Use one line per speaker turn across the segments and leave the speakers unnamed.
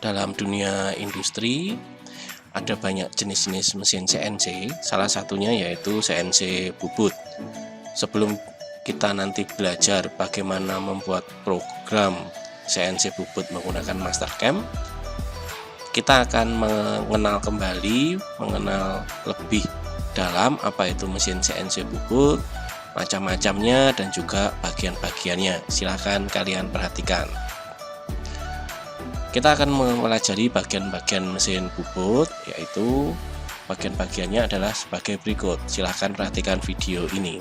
Dalam dunia industri ada banyak jenis-jenis mesin CNC, salah satunya yaitu CNC bubut. Sebelum kita nanti belajar bagaimana membuat program CNC bubut menggunakan Mastercam, kita akan mengenal lebih dalam apa itu mesin CNC bubut, macam-macamnya dan juga bagian-bagiannya. Silahkan kalian perhatikan. Kita akan mempelajari bagian-bagian mesin bubut, yaitu bagian-bagiannya adalah sebagai berikut. Silahkan perhatikan video ini.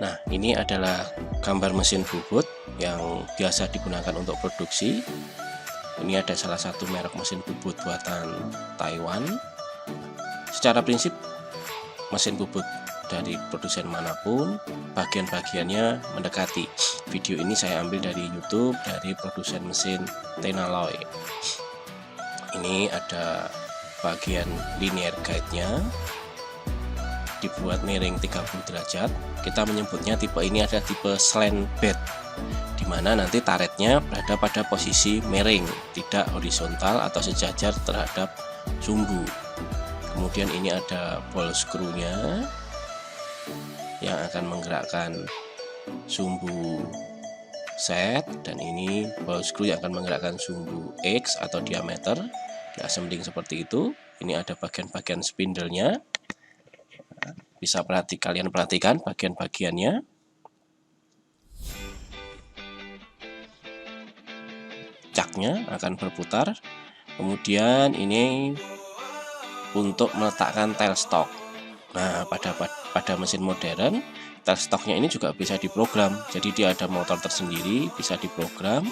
Nah, ini adalah gambar mesin bubut yang biasa digunakan untuk produksi. Ini ada salah satu merek mesin bubut buatan Taiwan. Secara prinsip, mesin bubut dari produsen manapun, bagian-bagiannya mendekati. Video ini saya ambil dari YouTube, dari produsen mesin Tenaloy. Ini ada bagian linear guide-nya, dibuat miring 30 derajat. Kita menyebutnya tipe ini adalah tipe slant bed, dimana nanti taretnya berada pada posisi miring, tidak horizontal atau sejajar terhadap sumbu. Kemudian ini ada ball screw-nya yang akan menggerakkan sumbu set, dan ini ball screw yang akan menggerakkan sumbu X atau diameter. Diassembling seperti itu. Ini ada bagian-bagian spindle-nya. Bisa kalian perhatikan bagian-bagiannya. Caknya akan berputar. Kemudian ini untuk meletakkan tailstock. Nah, pada mesin modern, tailstocknya ini juga bisa diprogram. Jadi dia ada motor tersendiri, bisa diprogram.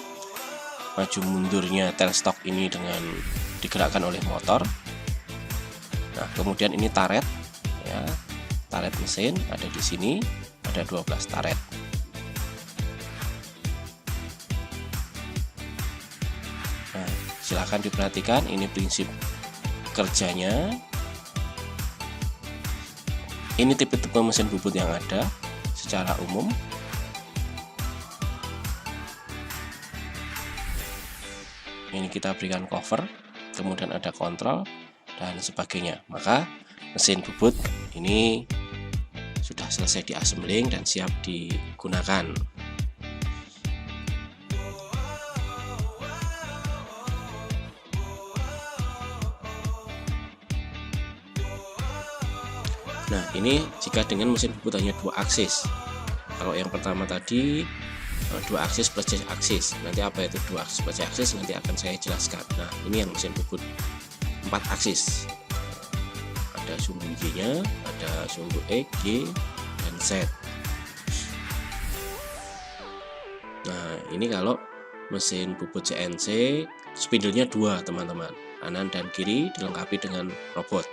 Maju mundurnya tailstock ini dengan digerakkan oleh motor. Nah, kemudian ini taret, ya. Taret mesin ada di sini, ada 12 taret. Nah, silahkan diperhatikan, ini prinsip kerjanya. Ini tipe-tipe mesin bubut yang ada secara umum. Ini kita berikan cover, kemudian ada kontrol dan sebagainya. Maka mesin bubut ini sudah selesai diassembling dan siap digunakan. Nah, ini jika dengan mesin bubut hanya 2 aksis. Kalau yang pertama tadi 2 aksis plus Z aksis. Nanti apa itu 2 aksis plus Z aksis nanti akan saya jelaskan. Nah, ini yang mesin bubut 4 aksis. Ada sumbu Y-nya, ada sumbu X, Y, dan Z. Nah, ini kalau mesin bubut CNC, spindle-nya 2, teman-teman. Kanan dan kiri dilengkapi dengan robot.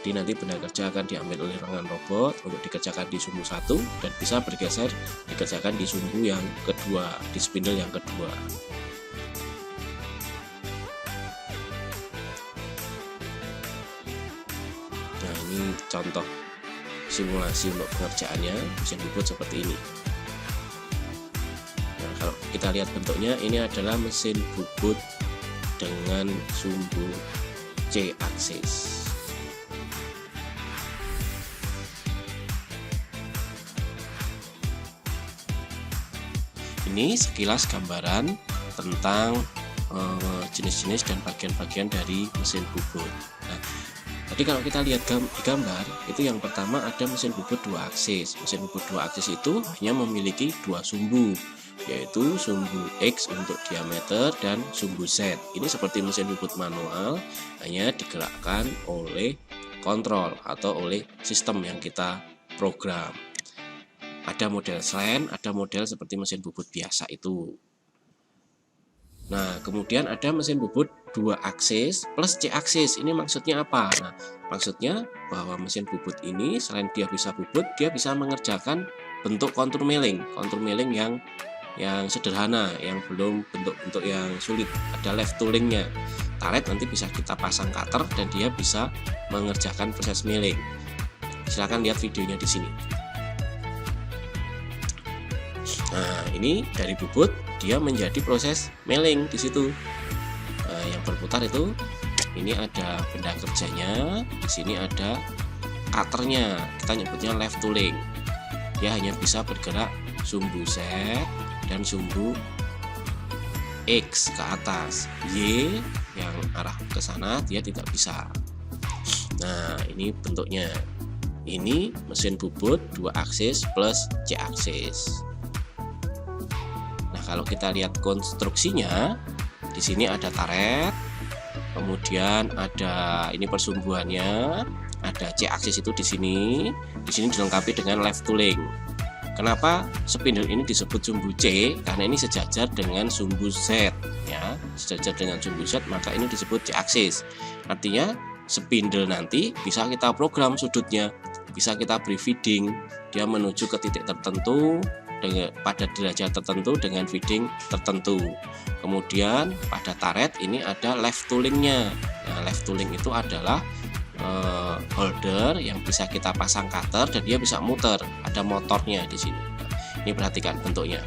Jadi nanti benda kerja akan diambil oleh lengan robot untuk dikerjakan di sumbu 1 dan bisa bergeser dikerjakan di sumbu yang kedua, di spindle yang kedua. Nah, ini contoh simulasi untuk pengerjaannya mesin bubut seperti ini. Nah, kalau kita lihat bentuknya, ini adalah mesin bubut dengan sumbu C aksis. Ini sekilas gambaran tentang jenis-jenis dan bagian-bagian dari mesin bubut. Nah, tadi kalau kita lihat di gambar, itu yang pertama ada mesin bubut 2 aksis. Mesin bubut 2 aksis itu hanya memiliki 2 sumbu, yaitu sumbu X untuk diameter dan sumbu Z. Ini seperti mesin bubut manual, hanya digerakkan oleh kontrol atau oleh sistem yang kita program. Ada model slant, ada model seperti mesin bubut biasa itu. Nah, kemudian ada mesin bubut 2 aksis plus C aksis. Ini maksudnya apa? Nah, maksudnya bahwa mesin bubut ini selain dia bisa bubut, dia bisa mengerjakan bentuk kontur milling yang sederhana, yang belum bentuk-bentuk yang sulit. Ada left toolingnya. Taret nanti bisa kita pasang cutter dan dia bisa mengerjakan proses milling. Silahkan lihat videonya di sini. Nah, ini dari bubut dia menjadi proses milling di situ. Nah, yang berputar itu ini ada benda kerjanya, di sini ada cutternya. Kita nyebutnya left tooling. Dia hanya bisa bergerak sumbu Z dan sumbu X ke atas. Y yang arah ke sana dia tidak bisa. Nah, ini bentuknya. Ini mesin bubut 2 aksis plus C aksis. Nah, kalau kita lihat konstruksinya, di sini ada taret, kemudian ada ini persumbuannya, ada C aksis itu di sini dilengkapi dengan left tooling. Kenapa spindle ini disebut sumbu C? Karena ini sejajar dengan sumbu Z, ya, sejajar dengan sumbu Z, maka ini disebut C aksis. Artinya spindle nanti bisa kita program sudutnya, bisa kita beri feeding, dia menuju ke titik tertentu pada derajat tertentu dengan feeding tertentu. Kemudian pada taret ini ada left toolingnya. Nah, left tooling itu adalah holder yang bisa kita pasang cutter dan dia bisa muter, ada motornya di sini. Nah, ini perhatikan bentuknya.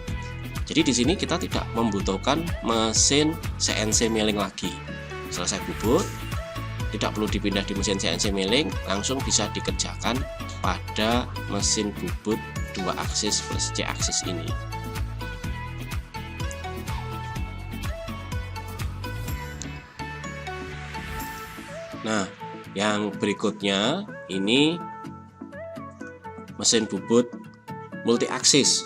Jadi di sini kita tidak membutuhkan mesin CNC milling lagi. Selesai bubut, tidak perlu dipindah di mesin CNC milling, langsung bisa dikerjakan pada mesin bubut 2 aksis plus C aksis ini. Nah, yang berikutnya ini mesin bubut multi aksis.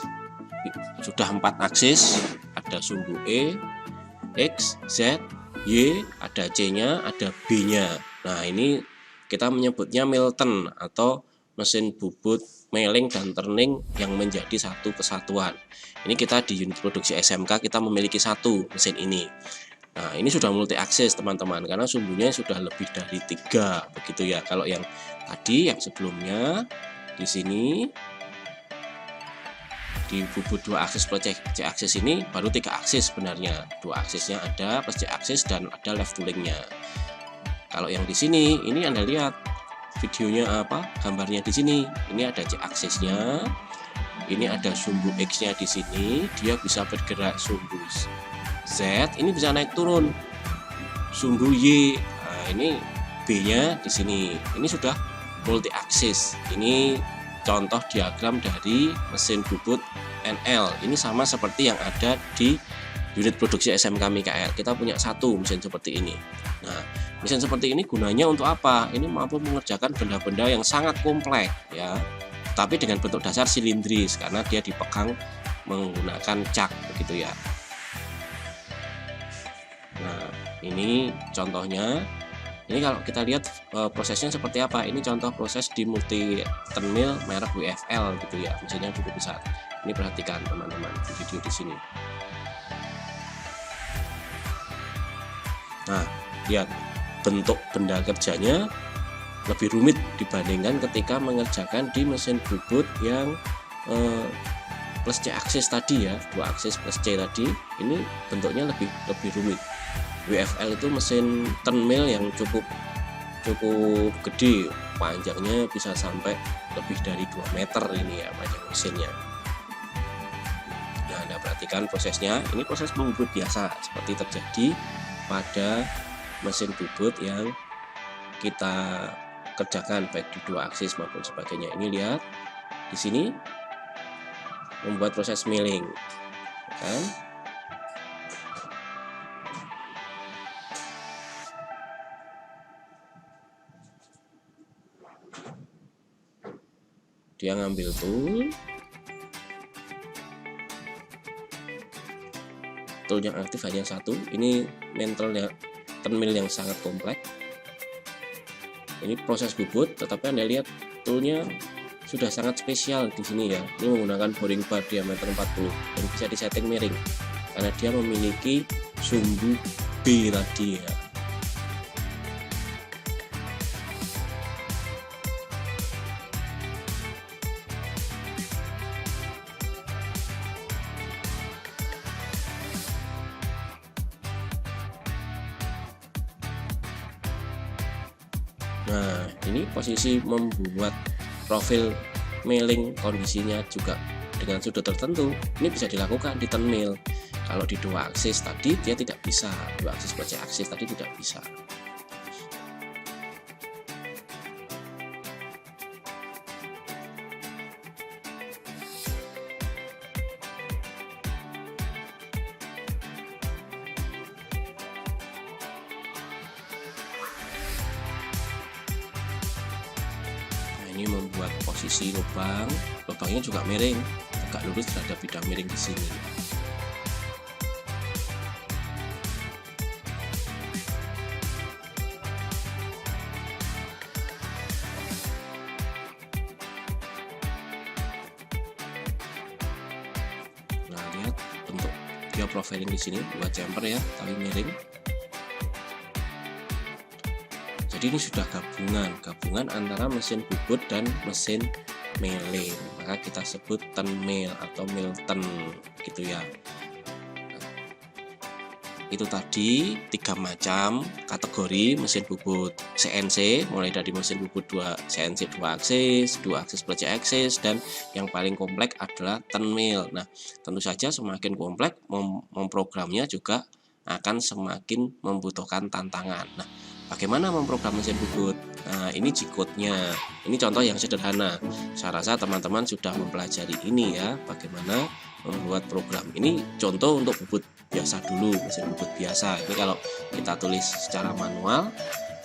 Sudah 4 aksis, ada sumbu E, X, Z, Y, ada C-nya, ada B-nya. Nah, ini kita menyebutnya Milton atau mesin bubut milling dan turning yang menjadi satu kesatuan. Ini kita di unit produksi SMK kita memiliki satu mesin ini. Nah, ini sudah multi aksis teman-teman, karena sumbunya sudah lebih dari 3 begitu ya. Kalau yang tadi yang sebelumnya di sini di bubut 2 aksis plus C aksis ini baru 3 aksis sebenarnya. 2 aksisnya ada plus C aksis dan ada left toolingnya. Kalau yang di sini ini Anda lihat videonya gambarnya di sini. Ini ada C aksisnya. Ini ada sumbu X-nya di sini, dia bisa bergerak sumbu Z, ini bisa naik turun. Sumbu Y, nah ini B-nya di sini. Ini sudah multi aksis. Ini contoh diagram dari mesin bubut NL. Ini sama seperti yang ada di unit produksi SMK Mikael. Kita punya satu mesin seperti ini. Nah, mesin seperti ini gunanya untuk apa? Ini mampu mengerjakan benda-benda yang sangat kompleks, ya. Tapi dengan bentuk dasar silindris karena dia dipegang menggunakan cak, begitu ya. Nah, ini contohnya. Ini kalau kita lihat prosesnya seperti apa. Ini contoh proses di multi turn mill merek WFL gitu ya. Mesinnya cukup besar. Ini perhatikan teman-teman di video di sini. Nah, lihat bentuk benda kerjanya lebih rumit dibandingkan ketika mengerjakan di mesin bubut yang plus C aksis tadi ya, 2 aksis plus C tadi. Ini bentuknya lebih rumit. WFL itu mesin turn mill yang cukup gede, panjangnya bisa sampai lebih dari 2 meter ini ya panjang mesinnya. Nah, Anda perhatikan prosesnya. Ini proses membubut biasa seperti terjadi pada mesin bubut yang kita kerjakan baik di 2 aksis maupun sebagainya. Ini lihat di sini membuat proses milling, kan? Dia ngambil tool yang aktif hanya satu. Ini mental turn mill yang sangat kompleks. Ini proses bubut, tetapi Anda lihat toolnya sudah sangat spesial di sini ya. Ini menggunakan boring bar diameter 40 dan bisa disetting miring karena dia memiliki sumbu B tadi ya. Nah, ini posisi membuat profil mailing kondisinya juga dengan sudut tertentu, ini bisa dilakukan di turn mail. Kalau di 2 aksis tadi dia tidak bisa, 2 aksis project aksis tadi tidak bisa. Ini membuat posisi lubangnya juga miring, tegak lurus terhadap bidang miring di sini. Nah, lihat bentuk dia profiling di sini, 2 chamfer ya, tapi miring. Jadi ini sudah gabungan antara mesin bubut dan mesin mailing, maka kita sebut turn mail atau mail turn gitu ya. Itu tadi 3 macam kategori mesin bubut CNC, mulai dari mesin bubut CNC 2 aksis, 2 aksis project aksis, dan yang paling kompleks adalah turn mail. Nah, tentu saja semakin kompleks memprogramnya juga akan semakin membutuhkan tantangan. Nah, bagaimana memprogram mesin bubut? Nah, ini G-code-nya. Ini contoh yang sederhana. Saya rasa teman-teman sudah mempelajari ini ya, bagaimana membuat program. Ini contoh untuk bubut biasa dulu, mesin bubut biasa. Ini kalau kita tulis secara manual,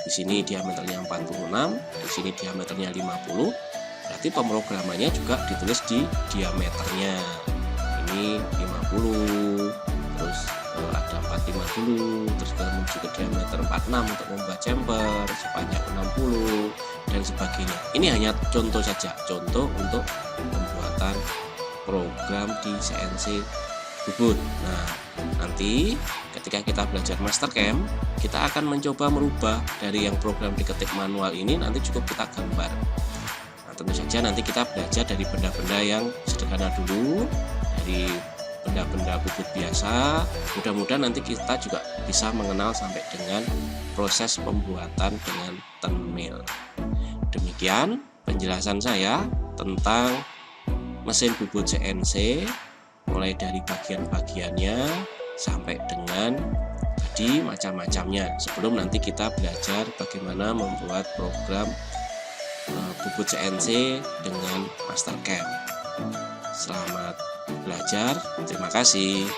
di sini diameternya 46, di sini diameternya 50. Berarti pemrogramannya juga ditulis di diameternya. Ini 50, terus ada 45 dulu, terus menuju ke diameter 46 untuk membuat chamfer sepanjang 60 dan sebagainya. Ini hanya contoh saja, contoh untuk pembuatan program di CNC bubut. Nah, nanti ketika kita belajar Mastercam, kita akan mencoba merubah dari yang program diketik manual ini, nanti cukup kita gambar. Nah, tentu saja nanti kita belajar dari benda-benda yang sederhana dulu, dari benda-benda bubut biasa. Mudah-mudahan nanti kita juga bisa mengenal sampai dengan proses pembuatan dengan turn mail. Demikian penjelasan saya tentang mesin bubut CNC, mulai dari bagian-bagiannya sampai dengan tadi macam-macamnya, sebelum nanti kita belajar bagaimana membuat program bubut CNC dengan Mastercam. Selamat belajar, terima kasih.